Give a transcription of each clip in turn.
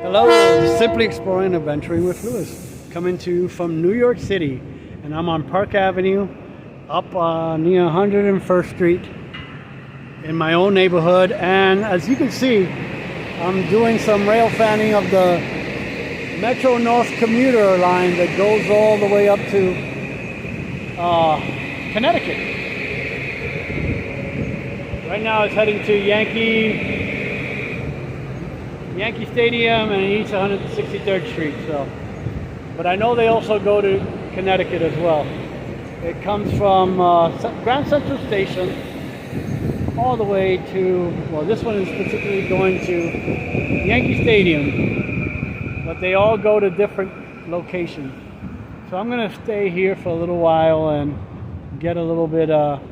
Hello, this is Simply Exploring and Adventuring with Lewis, coming to you from New York City, and I'm on Park Avenue, up near 101st Street, in my own neighborhood. And as you can see, I'm doing some rail fanning of the Metro-North commuter line that goes all the way up to Connecticut. Right now it's heading to Yankee Stadium and East 163rd Street. But I know they also go to Connecticut as well. It comes from Grand Central Station all the way to, well, this one is specifically going to Yankee Stadium, but they all go to different locations. So I'm going to stay here for a little while and get a little bit of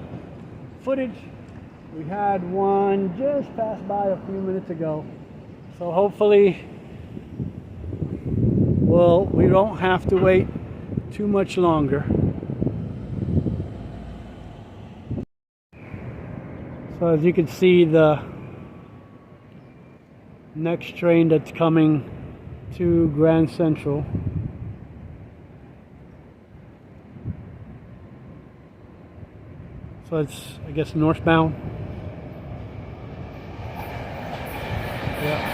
footage. We had one just pass by a few minutes ago. So hopefully, well, we don't have to wait too much longer. So as you can see, the next train that's coming to Grand Central. So it's, I guess, northbound. Yeah.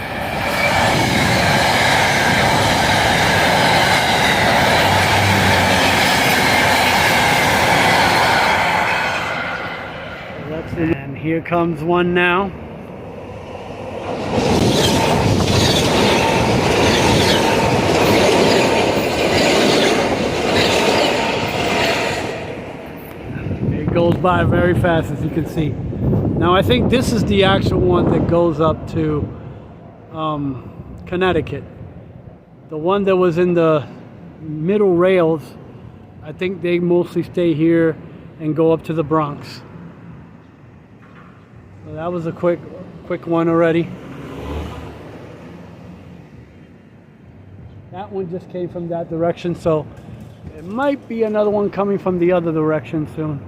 And here comes one now. It goes by very fast, as you can see. Now I think this is the actual one that goes up to Connecticut. The one that was in the middle rails, I think they mostly stay here and go up to the Bronx. So that was a quick one already. That one just came from that direction, so it might be another one coming from the other direction soon.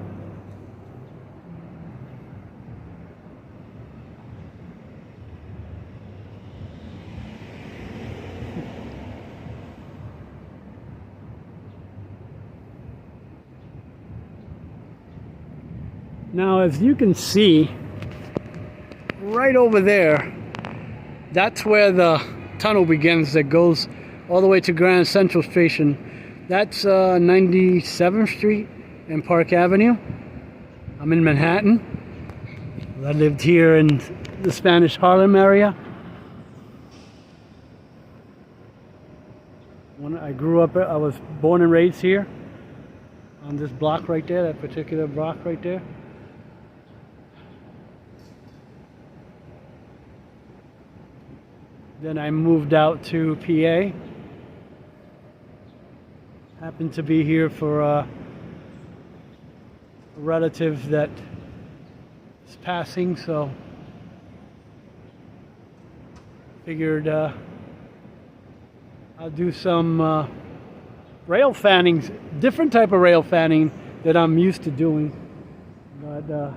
Now, as you can see, right over there, that's where the tunnel begins that goes all the way to Grand Central Station. That's 97th Street and Park Avenue. I'm in Manhattan. I lived here in the Spanish Harlem area. When I grew up, I was born and raised here on this block right there, that particular block right there. Then I moved out to PA. Happened to be here for a relative that is passing, so figured I'll do some rail fannings, different type of rail fanning that I'm used to doing. But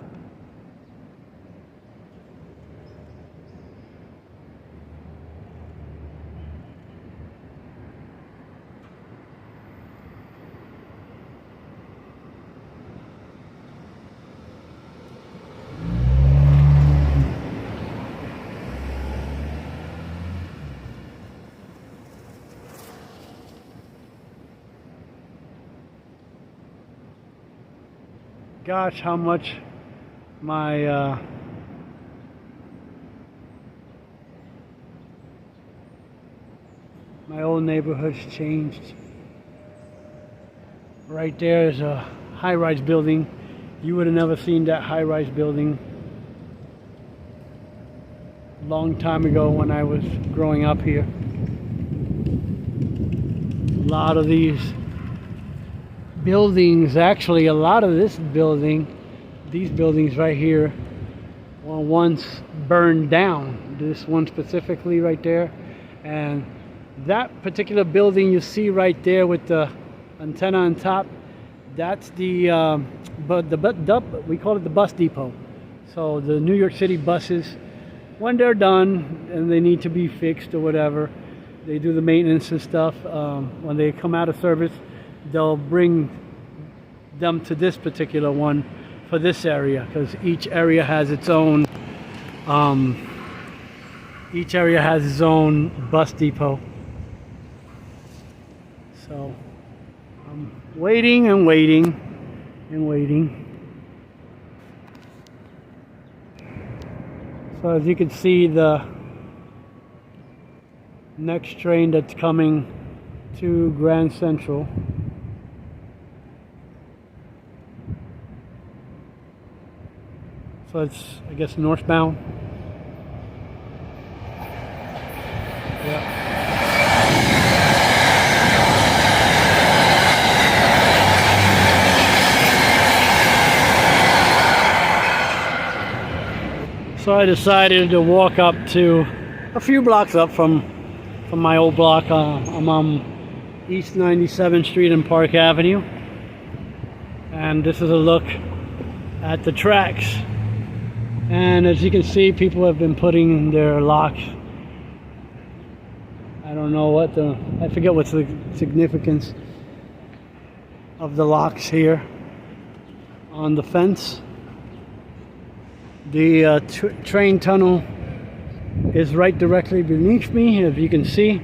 gosh, how much my my old neighborhood's changed. Right there is a high-rise building. You would have never seen that high-rise building a long time ago when I was growing up here. A lot of these buildings, actually a lot of this building, these buildings right here, were once burned down. This one specifically right there, and that particular building you see right there with the antenna on top, that's the we call it the bus depot. So the New York City buses, when they're done and they need to be fixed or whatever, they do the maintenance and stuff. When they come out of service, they'll bring them to this particular one for this area, because each area has its own bus depot. So I'm waiting and waiting and waiting. So as you can see, the next train that's coming to Grand Central so it's, I guess, northbound. Yeah. So I decided to walk up to a few blocks up from my old block. I'm on East 97th Street and Park Avenue. And this is a look at the tracks. And as you can see, people have been putting their locks. I don't know I forget what's the significance of the locks here on the fence. The train tunnel is right directly beneath me, as you can see,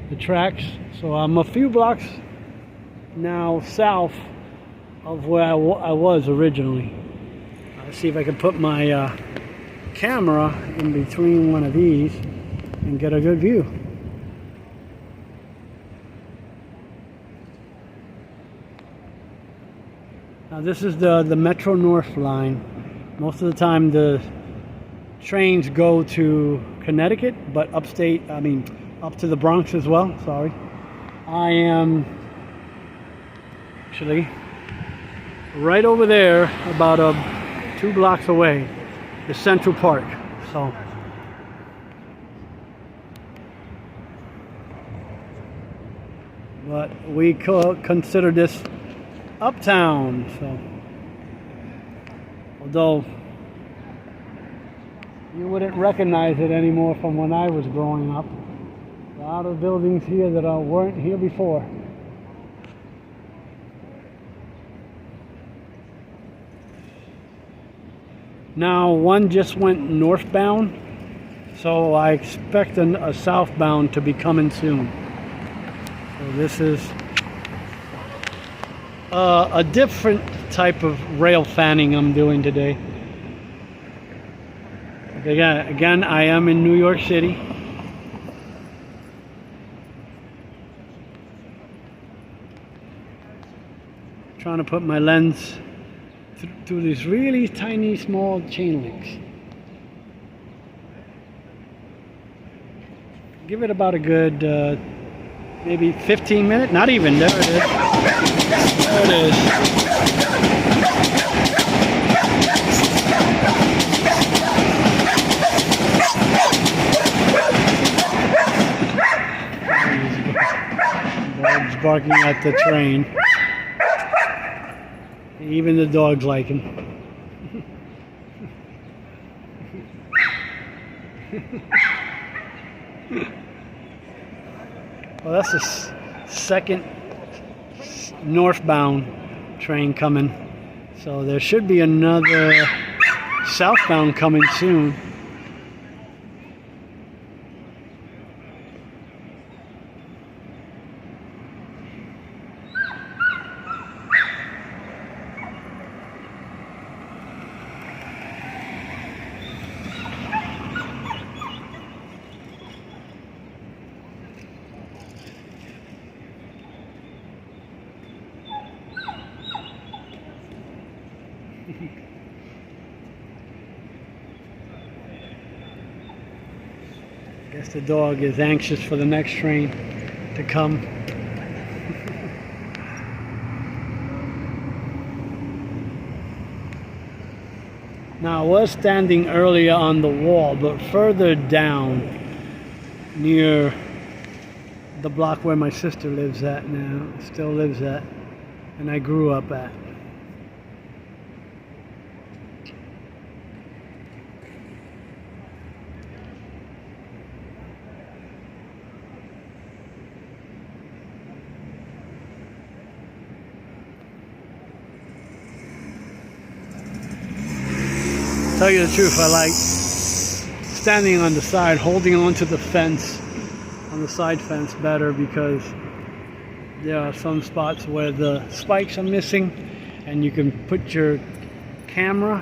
the tracks. So I'm a few blocks now south of where I was originally. Let's see if I can put my camera in between one of these and get a good view. Now this is the Metro-North line. Most of the time the trains go to Connecticut, but up to the Bronx as well, sorry. I am actually right over there, about 2 blocks away, the Central Park. So but we consider this uptown, so although you wouldn't recognize it anymore from when I was growing up. A lot of buildings here that weren't here before. Now one just went northbound, so I expect a southbound to be coming soon. So this is a different type of rail fanning I'm doing today. Again, I am in New York City. Trying to put my lens through these really tiny, small chain links. Give it about a good maybe 15 minutes. Not even. There it is. There it is. Dogs barking at the train. Even the dogs like him. Well, that's the second northbound train coming. So there should be another southbound coming soon. I guess the dog is anxious for the next train to come. Now, I was standing earlier on the wall, but further down near the block where my sister lives at now, still lives at, and I grew up at. tell you the truth, I like standing on the side, holding on to the fence, on the side fence better, because there are some spots where the spikes are missing and you can put your camera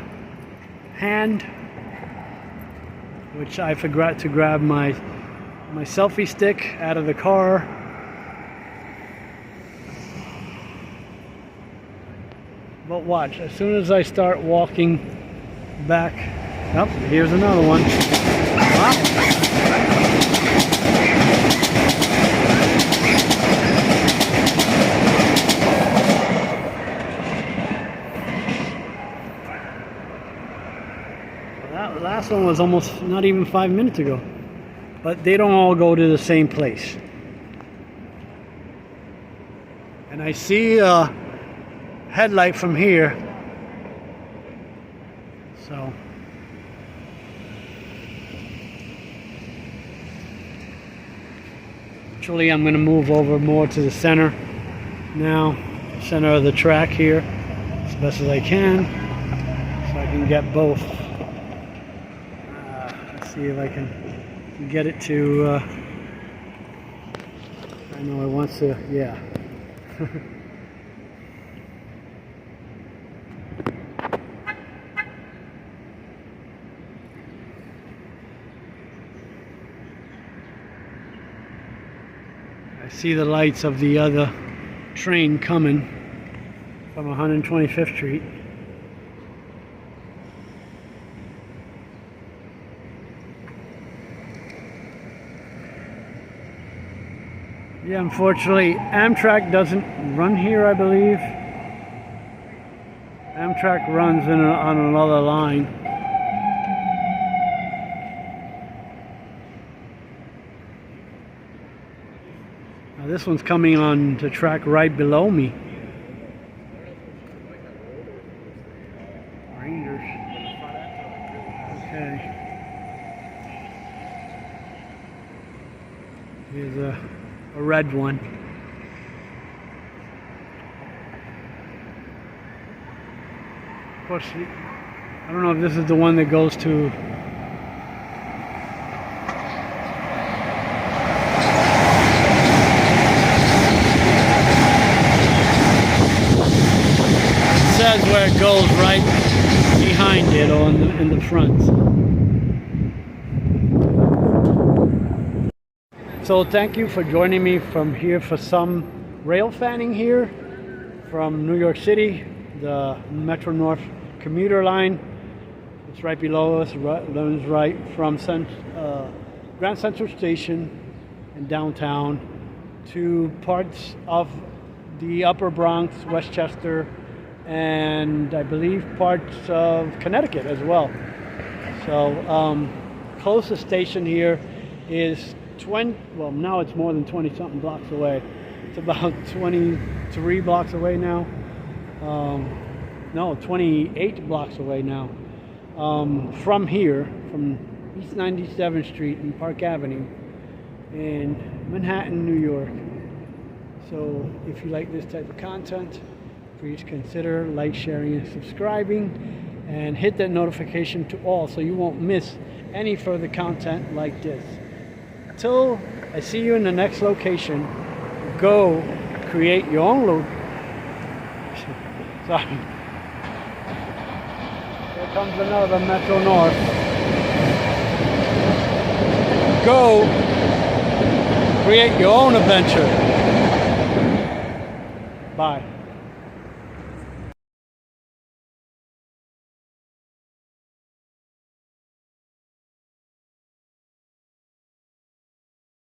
hand, which I forgot to grab my selfie stick out of the car. But watch, as soon as I start walking back, oh, here's another one. Wow. That last one was almost not even 5 minutes ago. But they don't all go to the same place. And I see a headlight from here. So actually I'm going to move over more to the center now, center of the track here, as best as I can, so I can get both. Let's see if I can get it to, I know it wants to, yeah. I see the lights of the other train coming from 125th Street. Yeah, unfortunately, Amtrak doesn't run here, I believe. Amtrak runs on another line. Now this one's coming on the track right below me. Rangers. Okay. Here's a red one. Of course, I don't know if this is the one that goes to it says where it goes right behind it or in the front. So thank you for joining me from here for some railfanning here from New York City, the Metro-North commuter line. It's right below us, runs right from Grand Central Station in downtown to parts of the Upper Bronx, Westchester, and I believe parts of Connecticut as well. So closest station here is well, now it's more than 20 something blocks away. It's about 23 blocks away now. No, 28 blocks away now. From here, from East 97th Street and Park Avenue in Manhattan, New York. So if you like this type of content, please consider like, sharing, and subscribing, and hit that notification to all so you won't miss any further content like this. Until I see you in the next location, go create your own sorry. Here comes another Metro-North. Go create your own adventure. Bye.